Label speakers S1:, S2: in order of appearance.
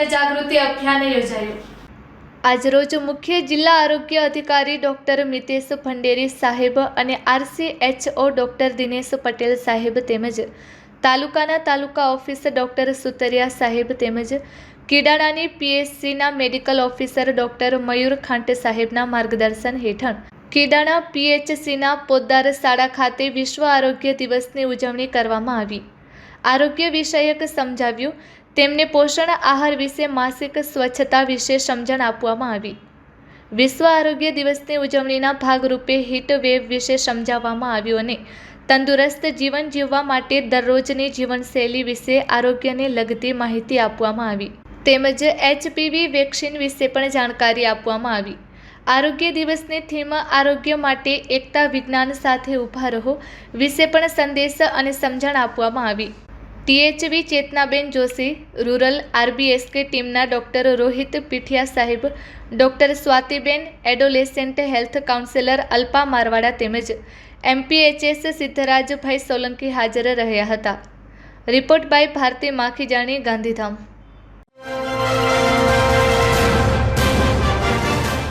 S1: જનજાગૃતિ અભિયાન યોજાયું। આજરોજ મુખ્ય જિલ્લા આરોગ્ય અધિકારી ડોક્ટર મિતેશ ભંડેરી સાહેબ અને RCHO ડોક્ટર દિનેશ પટેલ સાહેબ તેમજ તાલુકાના તાલુકા ઓફિસર ડોક્ટર સુતરિયા સાહેબ તેમજ કીડાણાની PSCના મેડિકલ ઓફિસર ડોક્ટર મયુર ખાંટ સાહેબના માર્ગદર્શન હેઠળ કીડાણા PHCના પોદ્દાર શાળા ખાતે વિશ્વ આરોગ્ય દિવસની ઉજવણી કરવામાં આવી। આરોગ્ય વિષયક સમજાવ્યું। તેમને પોષણ આહાર વિશે માસિક સ્વચ્છતા વિશે સમજણ આપવામાં આવી। વિશ્વ આરોગ્ય દિવસની ઉજવણીના ભાગરૂપે હીટ વેવ વિશે સમજાવવામાં આવ્યું અને તંદુરસ્ત જીવન જીવવા માટે દરરોજની જીવનશૈલી વિશે આરોગ્યને લગતી માહિતી આપવામાં આવી તેમજ HPV વેક્સિન વિશે પણ જાણકારી આપવામાં આવી। આરોગ્ય દિવસની થીમ આરોગ્ય માટે એકતા વિજ્ઞાન સાથે ઊભા રહો વિશે પણ સંદેશ અને સમજણ આપવામાં આવી। THV Chetnaben Joshi, rural RBSK ટીમના ડોક્ટર રોહિત પીઠિયા સાહેબ, doctor Swatiben, adolescent health counsellor Alpa Marwada તેમજ MPHS સિદ્ધરાજભાઈ સોલંકી હાજર રહ્યા હતા। Report by Bharti Makhijani, Gandhidham.